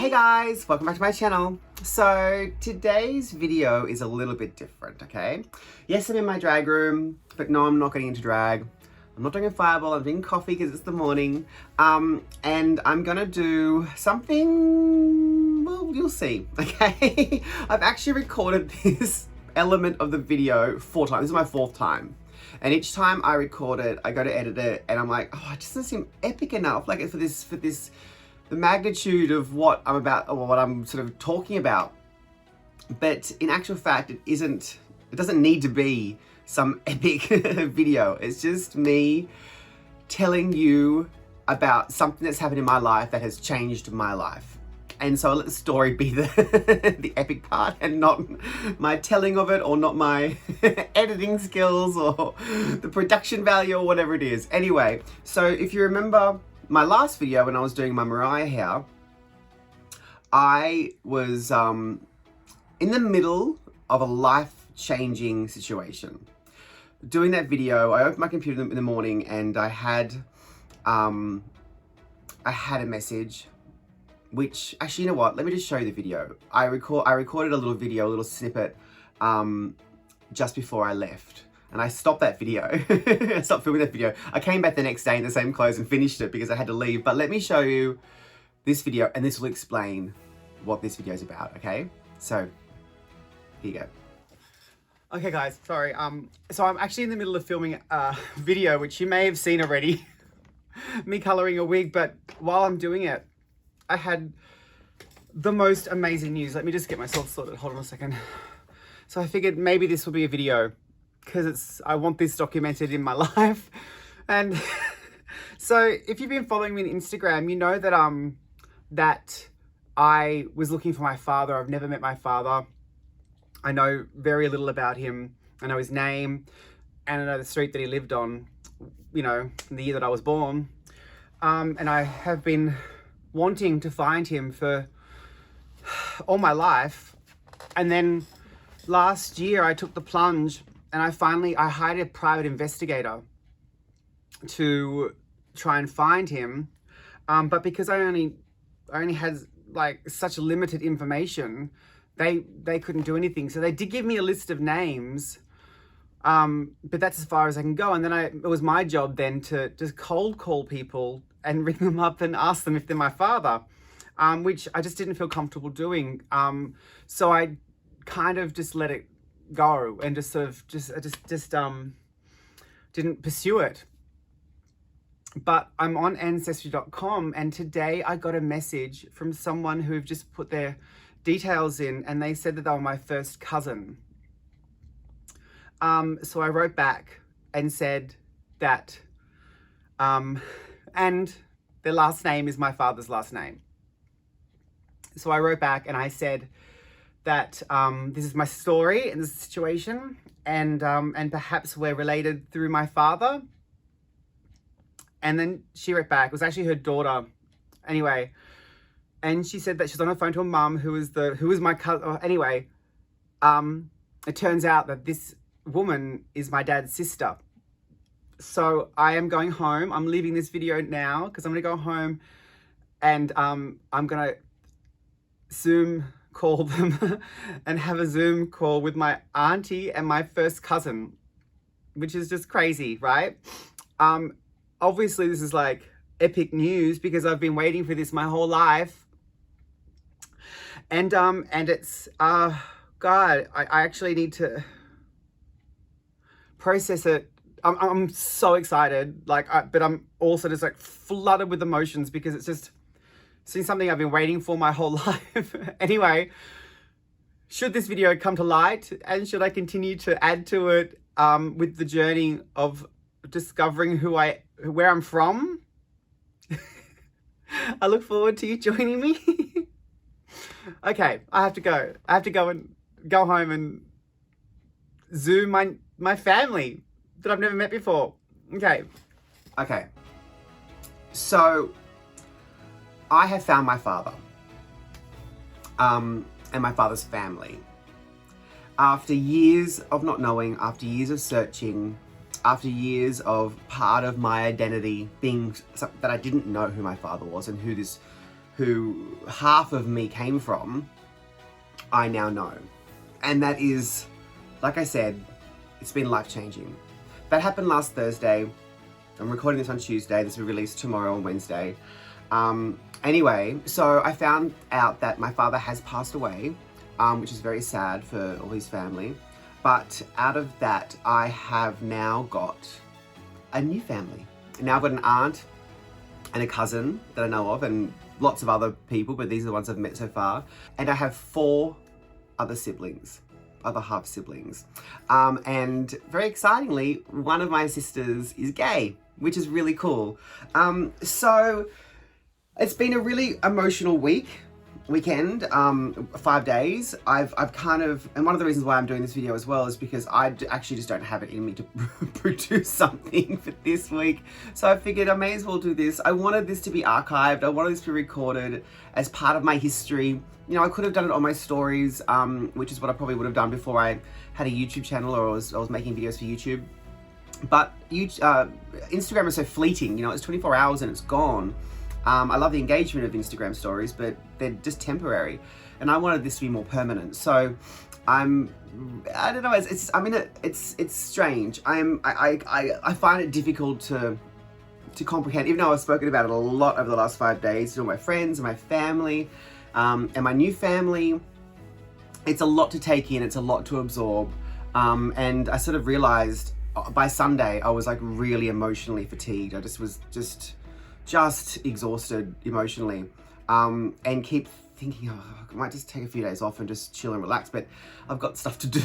Hey guys, welcome back to my channel. So today's video is a little bit different, okay? Yes, I'm in my drag room, but no, I'm not getting into drag. I'm not doing a fireball, I'm drinking coffee because it's the morning. And I'm gonna do something, well, you'll see, okay? I've actually recorded this element of the video 4 times. This is my 4th time. And each time I record it, I go to edit it and I'm like, oh, it doesn't seem epic enough. Like for this, the magnitude of what I'm about, or what I'm sort of talking about. But in actual fact, it doesn't need to be some epic video. It's just me telling you about something that's happened in my life that has changed my life. And so I let the story be the epic part and not my telling of it, or not my editing skills or the production value or whatever it is. Anyway, so if you remember my last video when I was doing my Mariah hair, I was in the middle of a life-changing situation. Doing that video, I opened my computer in the morning and I had a message, which, actually, you know what? Let me just show you the video. I recorded a little video, a little snippet, just before I left. And I stopped that video. I stopped filming that video. I came back the next day in the same clothes and finished it because I had to leave. But let me show you this video and this will explain what this video is about, okay? So, here you go. Okay guys, sorry. So I'm actually in the middle of filming a video, which you may have seen already. Me coloring a wig, but while I'm doing it, I had the most amazing news. Let me just get myself sorted. Hold on a second. So I figured maybe this will be a video, because I want this documented in my life. And so if you've been following me on Instagram, you know that that I was looking for my father. I've never met my father. I know very little about him. I know his name and I know the street that he lived on, you know, in the year that I was born. And I have been wanting to find him for all my life. And then last year I took the plunge and I hired a private investigator to try and find him. But because I only had like such limited information, they couldn't do anything. So they did give me a list of names, but that's as far as I can go. And then it was my job then to just cold call people and ring them up and ask them if they're my father, which I just didn't feel comfortable doing. So I kind of just let it go and just sort of didn't pursue it. But I'm on ancestry.com and today I got a message from someone who've just put their details in and they said that they were my first cousin. So I wrote back and said that and their last name is my father's last name. So I wrote back and I said that this is my story and this situation, and perhaps we're related through my father. And then she wrote back, it was actually her daughter, anyway, and she said that she's on the phone to her mum, who is my cousin. Anyway, it turns out that this woman is my dad's sister. So I am going home. I'm leaving this video now because I'm gonna go home and I'm gonna Zoom call them and have a Zoom call with my auntie and my first cousin, which is just crazy, right? Obviously this is like epic news because I've been waiting for this my whole life. And it's, God, I actually need to process it. I'm so excited, but I'm also just like flooded with emotions because it's just something I've been waiting for my whole life. Anyway, should this video come to light and should I continue to add to it with the journey of discovering where I'm from, I look forward to you joining me. Okay, I have to go. I have to go home and Zoom my family that I've never met before. Okay. So I have found my father, and my father's family. After years of not knowing, after years of searching, after years of part of my identity being that I didn't know who my father was and who this who half of me came from, I now know. And that is, like I said, it's been life-changing. That happened last Thursday. I'm recording this on Tuesday. This will be released tomorrow on Wednesday. Anyway, so I found out that my father has passed away, which is very sad for all his family. But out of that, I have now got a new family. Now I've got an aunt and a cousin that I know of, and lots of other people, but these are the ones I've met so far. And I have 4 other siblings, other half siblings. And very excitingly, one of my sisters is gay, which is really cool. So it's been a really emotional weekend, 5 days. I've kind of, and one of the reasons why I'm doing this video as well is because I actually just don't have it in me to produce something for this week. So I figured I may as well do this. I wanted this to be archived. I wanted this to be recorded as part of my history. You know, I could have done it on my stories, which is what I probably would have done before I had a YouTube channel or I was making videos for YouTube. But Instagram is so fleeting, you know, it's 24 hours and it's gone. I love the engagement of Instagram stories, but they're just temporary. And I wanted this to be more permanent. So I don't know, it's strange. I find it difficult to comprehend, even though I've spoken about it a lot over the last 5 days to all my friends and my family, and my new family. It's a lot to take in, it's a lot to absorb. And I sort of realized by Sunday, I was like really emotionally fatigued. I just was exhausted emotionally, and keep thinking, oh, I might just take a few days off and just chill and relax, but I've got stuff to do,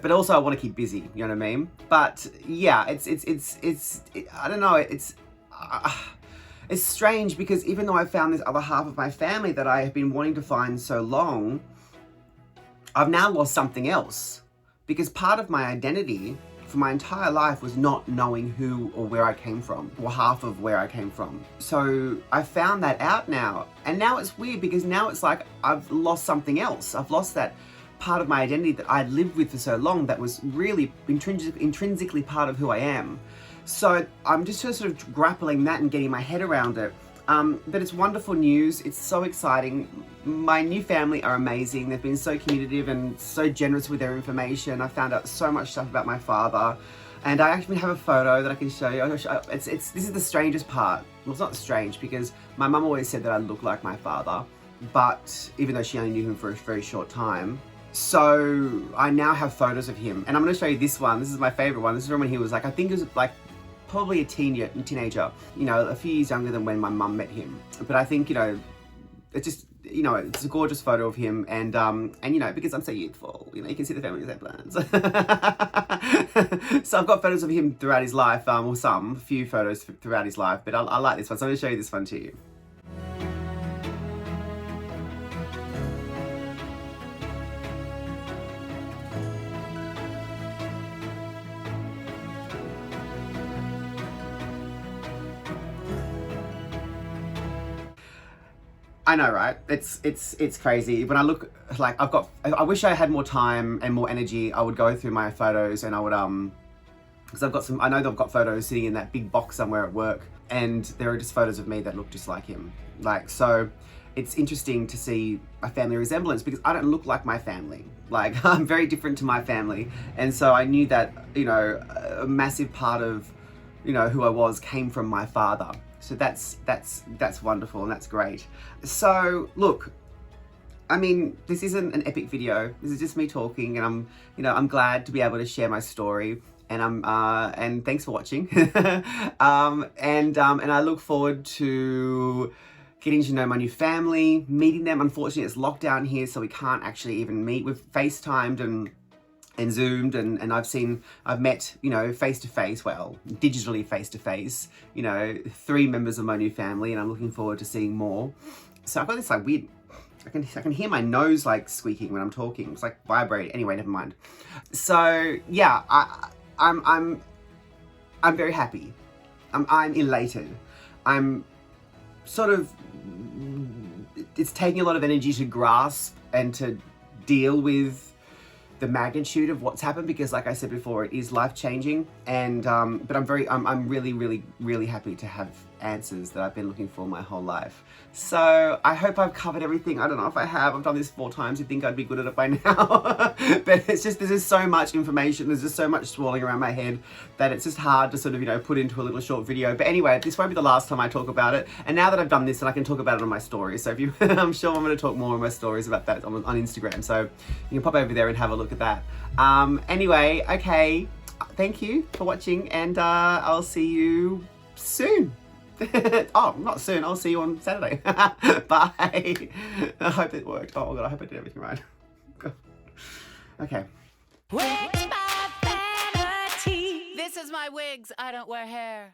but also I want to keep busy, you know what I mean? But yeah, I don't know, it's strange because even though I found this other half of my family that I have been wanting to find so long, I've now lost something else, because part of my identity for my entire life was not knowing who or where I came from, or half of where I came from. So I found that out now, and now it's weird because now it's like I've lost something else. I've lost that part of my identity that I'd lived with for so long that was really intrinsically part of who I am. So I'm just sort of grappling that and getting my head around it. But it's wonderful news. It's so exciting. My new family are amazing. They've been so communicative and so generous with their information. I found out so much stuff about my father, and I actually have a photo that I can show you. This is the strangest part. Well, it's not strange because my mum always said that I look like my father, but even though she only knew him for a very short time. So I now have photos of him, and I'm going to show you this one. This is my favorite one. This is from when he was like, I think it was like probably a teenager, you know, a few years younger than when my mum met him. But I think, you know, it's just, you know, it's a gorgeous photo of him, and you know, because I'm so youthful, you know, you can see the family resemblance. So I've got photos of him throughout his life, or a few photos throughout his life, but I like this one, so I'm going to show you this one to you. I know, right? It's crazy. When I look, like, I wish I had more time and more energy. I would go through my photos and I would, because I know they've got photos sitting in that big box somewhere at work, and there are just photos of me that look just like him. Like, so it's interesting to see a family resemblance because I don't look like my family. Like, I'm very different to my family. And so I knew that, you know, a massive part of, you know, who I was came from my father. So that's wonderful and that's great. So look, I mean, this isn't an epic video. This is just me talking, and I'm glad to be able to share my story. And and thanks for watching. And I look forward to getting to know my new family, meeting them. Unfortunately, it's lockdown here, so we can't actually even meet. We've FaceTimed and Zoomed, and I've met, you know, face-to-face, well, digitally face-to-face, you know, 3 members of my new family, and I'm looking forward to seeing more. So I've got this like weird, I can hear my nose like squeaking when I'm talking. It's like vibrating. Anyway, never mind. So yeah, I'm very happy. I'm elated. I'm sort of, it's taking a lot of energy to grasp and to deal with the magnitude of what's happened, because like I said before, it is life-changing, and but I'm really happy to have answers that I've been looking for my whole life. So I hope I've covered everything. I don't know if I have. I've done this 4 times. You'd think I'd be good at it by now. But it's just, there's just so much information. There's just so much swirling around my head that it's just hard to sort of, you know, put into a little short video. But anyway, this won't be the last time I talk about it. And now that I've done this, then I can talk about it on my stories. So if you, I'm sure I'm going to talk more on my stories about that on Instagram. So you can pop over there and have a look at that. Anyway, okay. Thank you for watching, and I'll see you soon. Oh, not soon. I'll see you on Saturday. Bye. I hope it worked. Oh God, I hope I did everything right. Okay. Wigs by Vanity. This is my wigs. I don't wear hair.